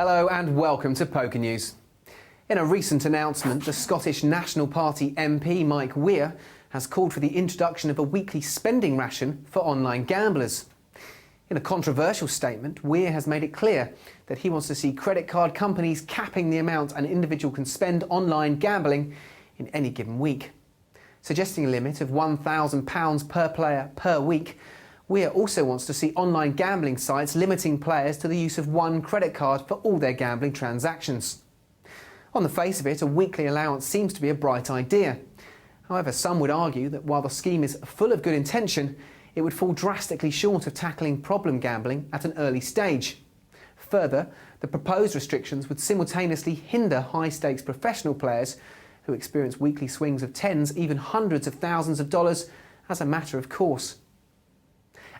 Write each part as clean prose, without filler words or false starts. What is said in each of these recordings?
Hello and welcome to Poker News. In a recent announcement, the Scottish National Party MP Mike Weir has called for the introduction of a weekly spending ration for online gamblers. In a controversial statement, Weir has made it clear that he wants to see credit card companies capping the amount an individual can spend online gambling in any given week. Suggesting a limit of £1,000 per player per week, Weir also wants to see online gambling sites limiting players to the use of one credit card for all their gambling transactions. On the face of it, a weekly allowance seems to be a bright idea. However, some would argue that while the scheme is full of good intention, it would fall drastically short of tackling problem gambling at an early stage. Further, the proposed restrictions would simultaneously hinder high-stakes professional players who experience weekly swings of tens, even hundreds of thousands of dollars as a matter of course.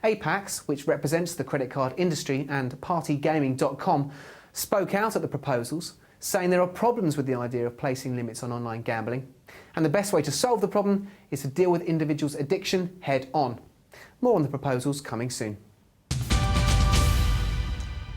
Apax, which represents the credit card industry, and PartyGaming.com spoke out at the proposals, saying there are problems with the idea of placing limits on online gambling, and the best way to solve the problem is to deal with individuals' addiction head on. More on the proposals coming soon.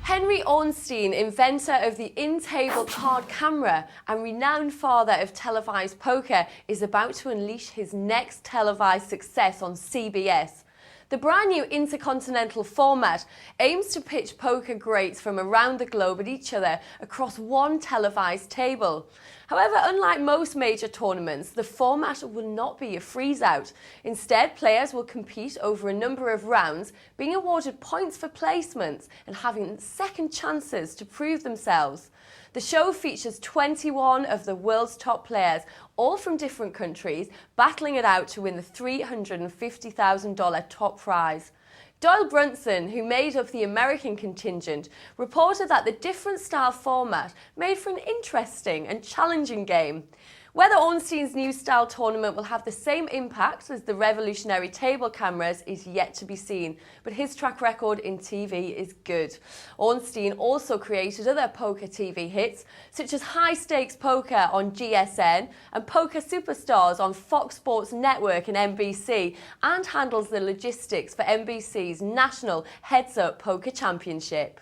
Henry Ornstein, inventor of the in-table card camera and renowned father of televised poker, is about to unleash his next televised success on CBS. The brand new intercontinental format aims to pitch poker greats from around the globe at each other across one televised table. However, unlike most major tournaments, the format will not be a freeze-out. Instead, players will compete over a number of rounds, being awarded points for placements and having second chances to prove themselves. The show features 21 of the world's top players, all from different countries, battling it out to win the $350,000 top prize. Doyle Brunson, who made up the American contingent, reported that the different style format made for an interesting and challenging game. Whether Ornstein's new style tournament will have the same impact as the revolutionary table cameras is yet to be seen, but his track record in TV is good. Ornstein also created other poker TV hits, such as High Stakes Poker on GSN and Poker Superstars on Fox Sports Network and NBC, and handles the logistics for NBC's National Heads Up Poker Championship.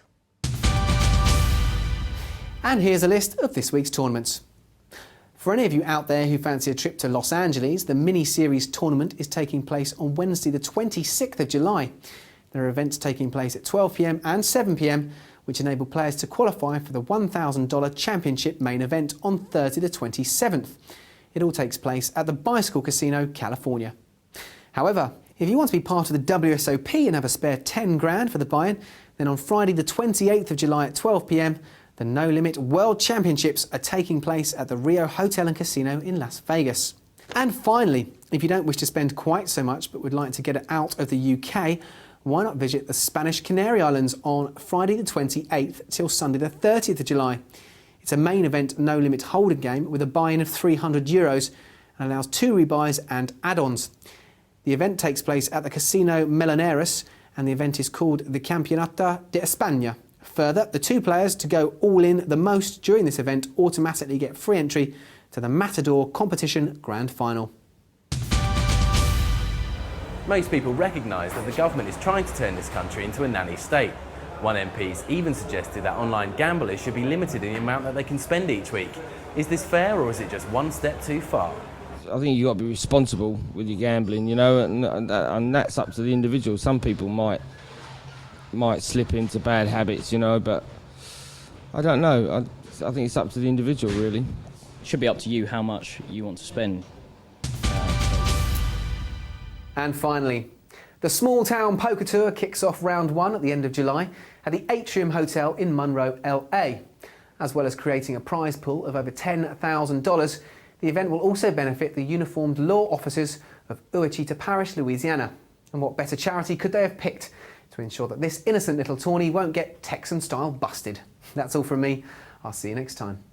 And here's a list of this week's tournaments. For any of you out there who fancy a trip to Los Angeles, the mini-series tournament is taking place on Wednesday the 26th of July. There are events taking place at 12 p.m. and 7 p.m, which enable players to qualify for the $1,000 championship main event on Thursday the 27th. It all takes place at the Bicycle Casino, California. However, if you want to be part of the WSOP and have a spare 10 grand for the buy-in, then on Friday the 28th of July at 12 p.m, the No Limit World Championships are taking place at the Rio Hotel and Casino in Las Vegas. And finally, if you don't wish to spend quite so much but would like to get it out of the UK, why not visit the Spanish Canary Islands on Friday the 28th till Sunday the 30th of July. It's a main event No Limit Hold'em game with a buy-in of €300 and allows 2 rebuys and add-ons. The event takes place at the Casino Melenares and the event is called the Campeonato de España. Further, the 2 players to go all in the most during this event automatically get free entry to the Matador Competition Grand Final. Most people recognise that the government is trying to turn this country into a nanny state. One MP's even suggested that online gamblers should be limited in the amount that they can spend each week. Is this fair, or is it just one step too far? I think you've got to be responsible with your gambling, you know, and that's up to the individual. Some people might slip into bad habits, you know, but I don't know. I think it's up to the individual, really. It should be up to you how much you want to spend. And finally, the Small Town Poker Tour kicks off round 1 at the end of July at the Atrium Hotel in Monroe, LA. As well as creating a prize pool of over $10,000, the event will also benefit the uniformed law officers of Ouachita Parish, Louisiana. And what better charity could they have picked to ensure that this innocent little tourney won't get Texan-style busted? That's all from me. I'll see you next time.